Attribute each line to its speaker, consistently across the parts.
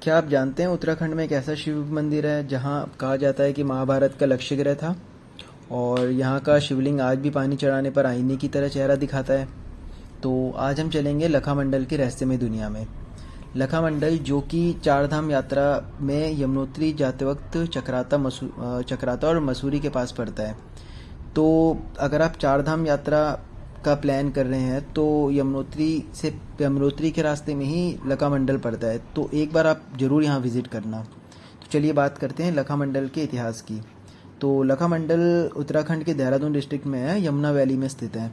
Speaker 1: क्या आप जानते हैं उत्तराखंड में एक ऐसा शिव मंदिर है जहां कहा जाता है कि महाभारत का लक्ष्य ग्रह था और यहाँ का शिवलिंग आज भी पानी चढ़ाने पर आईने की तरह चेहरा दिखाता है। तो आज हम चलेंगे लखामंडल की रहस्यमय दुनिया में। लखामंडल जो कि चारधाम यात्रा में यमुनोत्री जाते वक्त चक्राता और मसूरी के पास पड़ता है। तो अगर आप चारधाम यात्रा का प्लान कर रहे हैं तो यमुनोत्री के रास्ते में ही लखामंडल पड़ता है, तो एक बार आप ज़रूर यहाँ विज़िट करना। तो चलिए बात करते हैं लखामंडल के इतिहास की। तो लखामंडल उत्तराखंड के देहरादून डिस्ट्रिक्ट में है, यमुना वैली में स्थित है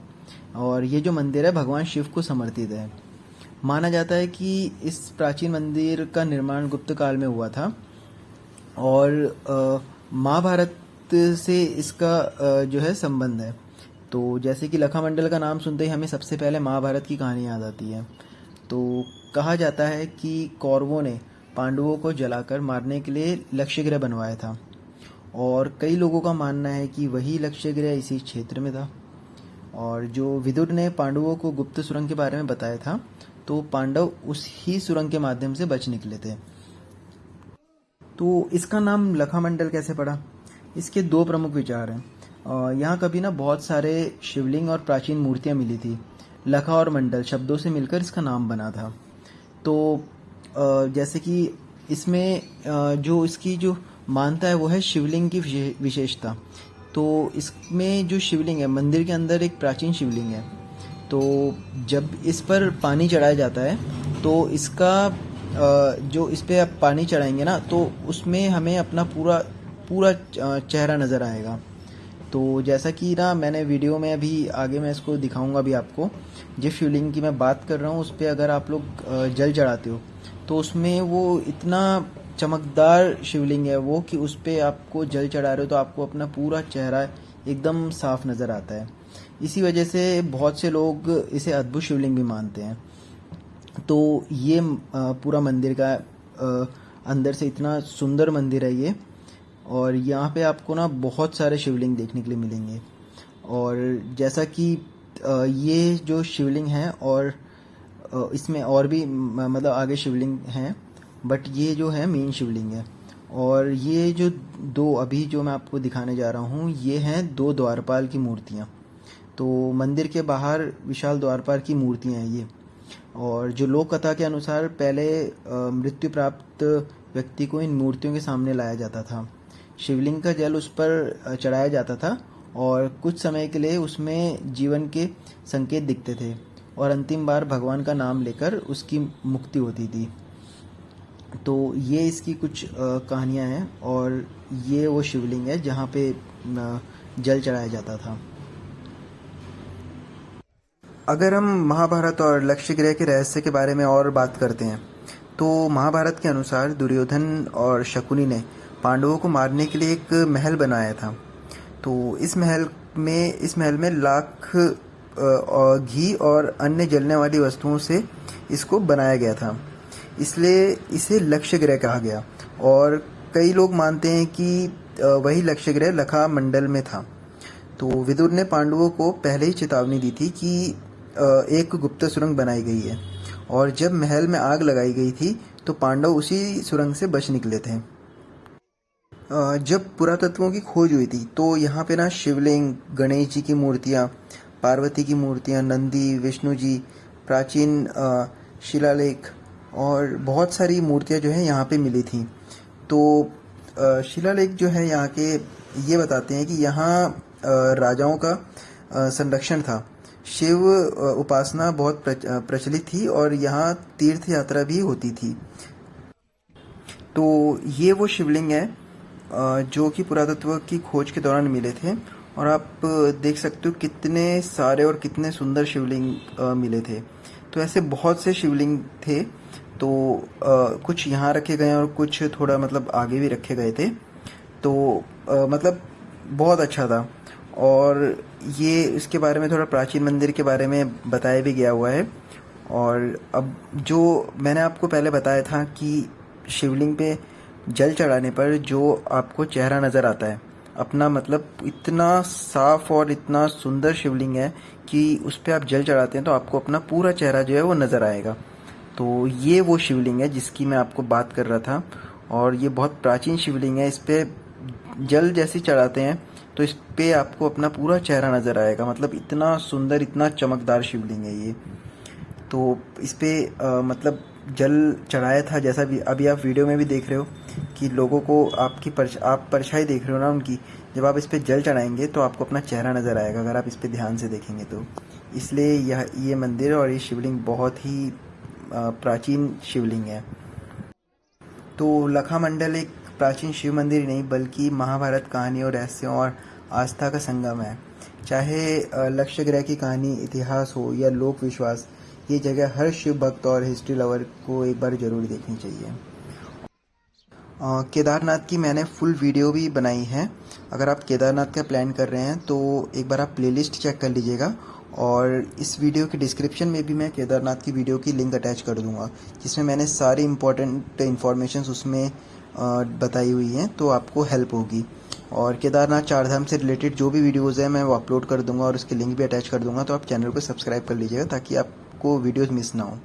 Speaker 1: और ये जो मंदिर है भगवान शिव को समर्पित है। माना जाता है कि इस प्राचीन मंदिर का निर्माण गुप्त काल में हुआ था और महाभारत से इसका जो है संबंध है। तो जैसे कि लखामंडल का नाम सुनते ही हमें सबसे पहले महाभारत की कहानी याद आती है। तो कहा जाता है कि कौरवों ने पांडवों को जलाकर मारने के लिए लक्ष्य ग्रह बनवाया था और कई लोगों का मानना है कि वही लक्ष्य ग्रह इसी क्षेत्र में था। और जो विदुर ने पांडवों को गुप्त सुरंग के बारे में बताया था, तो पांडव उसी सुरंग के माध्यम से बच निकले थे। तो इसका नाम लखामंडल कैसे पड़ा? इसके दो प्रमुख विचार हैं। यहाँ कभी ना बहुत सारे शिवलिंग और प्राचीन मूर्तियाँ मिली थी। लखा और मंडल शब्दों से मिलकर इसका नाम बना था। तो जैसे कि इसमें जो इसकी जो मानता है वो है शिवलिंग की विशेषता। तो इसमें जो शिवलिंग है, मंदिर के अंदर एक प्राचीन शिवलिंग है। तो जब इस पर पानी चढ़ाया जाता है तो इसका जो इस पे आप पानी चढ़ाएंगे ना, तो उसमें हमें अपना पूरा पूरा चेहरा नज़र आएगा। तो जैसा कि ना मैंने वीडियो में अभी आगे मैं इसको दिखाऊंगा भी आपको, जिस शिवलिंग की मैं बात कर रहा हूँ उस पर अगर आप लोग जल चढ़ाते हो तो उसमें वो इतना चमकदार शिवलिंग है वो कि उस पर आपको जल चढ़ा रहे हो तो आपको अपना पूरा चेहरा एकदम साफ नज़र आता है। इसी वजह से बहुत से लोग इसे अद्भुत शिवलिंग भी मानते हैं। तो ये पूरा मंदिर का अंदर से इतना सुंदर मंदिर है ये, और यहाँ पे आपको ना बहुत सारे शिवलिंग देखने के लिए मिलेंगे। और जैसा कि ये जो शिवलिंग है और इसमें और भी मतलब आगे शिवलिंग हैं, बट ये जो है मेन शिवलिंग है। और ये जो दो अभी जो मैं आपको दिखाने जा रहा हूँ ये हैं दो द्वारपाल की मूर्तियाँ। तो मंदिर के बाहर विशाल द्वारपाल की मूर्तियाँ हैं ये। और जो लोक कथा के अनुसार पहले मृत्यु प्राप्त व्यक्ति को इन मूर्तियों के सामने लाया जाता था। शिवलिंग का जल उस पर चढ़ाया जाता था और कुछ समय के लिए उसमें जीवन के संकेत दिखते थे और अंतिम बार भगवान का नाम लेकर उसकी मुक्ति होती थी। तो ये इसकी कुछ कहानियाँ हैं और ये वो शिवलिंग है जहाँ पे जल चढ़ाया जाता था। अगर हम महाभारत और लक्ष्य ग्रह के रहस्य के बारे में और बात करते हैं तो महाभारत के अनुसार दुर्योधन और शकुनी ने पांडवों को मारने के लिए एक महल बनाया था। तो इस महल में लाख घी और अन्य जलने वाली वस्तुओं से इसको बनाया गया था, इसलिए इसे लक्ष्य ग्रह कहा गया। और कई लोग मानते हैं कि वही लक्ष्य ग्रह लखामंडल में था। तो विदुर ने पांडवों को पहले ही चेतावनी दी थी कि एक गुप्त सुरंग बनाई गई है, और जब महल में आग लगाई गई थी तो पांडव उसी सुरंग से बच निकले थे। जब पुरातत्वों की खोज हुई थी तो यहाँ पे ना शिवलिंग, गणेश जी की मूर्तियाँ, पार्वती की मूर्तियाँ, नंदी, विष्णु जी, प्राचीन शिलालेख और बहुत सारी मूर्तियाँ जो हैं यहाँ पे मिली थी। तो शिलालेख जो है यहाँ के ये बताते हैं कि यहाँ राजाओं का संरक्षण था। शिव उपासना बहुत प्रचलित थी और यहाँ तीर्थ यात्रा भी होती थी। तो ये वो शिवलिंग है जो कि पुरातत्व की खोज के दौरान मिले थे। और आप देख सकते हो कितने सारे और कितने सुंदर शिवलिंग मिले थे। तो ऐसे बहुत से शिवलिंग थे। तो कुछ यहाँ रखे गए और कुछ थोड़ा मतलब आगे भी रखे गए थे। तो मतलब बहुत अच्छा था। और ये इसके बारे में थोड़ा प्राचीन मंदिर के बारे में बताया भी गया हुआ है। और अब जो मैंने आपको पहले बताया था कि शिवलिंग पे जल चढ़ाने पर जो आपको चेहरा नज़र आता है अपना, मतलब इतना साफ और इतना सुंदर शिवलिंग है कि उस पर आप जल चढ़ाते हैं तो आपको अपना पूरा चेहरा जो है वो नज़र आएगा। तो ये वो शिवलिंग है जिसकी मैं आपको बात कर रहा था, और ये बहुत प्राचीन शिवलिंग है। इस पे जल जैसे चढ़ाते हैं तो इस पे आपको अपना पूरा चेहरा नज़र आएगा, मतलब इतना सुंदर, इतना चमकदार शिवलिंग है ये। तो इस पे मतलब जल चढ़ाया था, जैसा भी अभी आप वीडियो में भी देख रहे हो कि लोगों को आप परछाई देख रहे हो ना उनकी। जब आप इस पे जल चढ़ाएंगे तो आपको अपना चेहरा नज़र आएगा, अगर आप इस पे ध्यान से देखेंगे तो। इसलिए ये मंदिर और ये शिवलिंग बहुत ही प्राचीन शिवलिंग है। तो लखा मंडल एक प्राचीन शिव मंदिर ही नहीं बल्कि महाभारत कहानियों, रहस्यों और आस्था का संगम है। चाहे लक्ष्य ग्रह की कहानी, इतिहास हो या लोक विश्वास, ये जगह हर शिव भक्त और हिस्ट्री लवर को एक बार जरूर देखनी चाहिए। केदारनाथ की मैंने फुल वीडियो भी बनाई है। अगर आप केदारनाथ का प्लान कर रहे हैं तो एक बार आप प्लेलिस्ट चेक कर लीजिएगा, और इस वीडियो के डिस्क्रिप्शन में भी मैं केदारनाथ की वीडियो की लिंक अटैच कर दूंगा, जिसमें मैंने सारी इम्पोर्टेंट इन्फॉर्मेशंस उसमें बताई हुई हैं, तो आपको हेल्प होगी। और केदारनाथ चारधाम से रिलेटेड जो भी वीडियोज़ हैं मैं वो अपलोड कर दूंगा और उसकी लिंक भी अटैच कर दूंगा, तो आप चैनल को सब्सक्राइब कर लीजिएगा ताकि आपको वीडियोज़ मिस ना हो।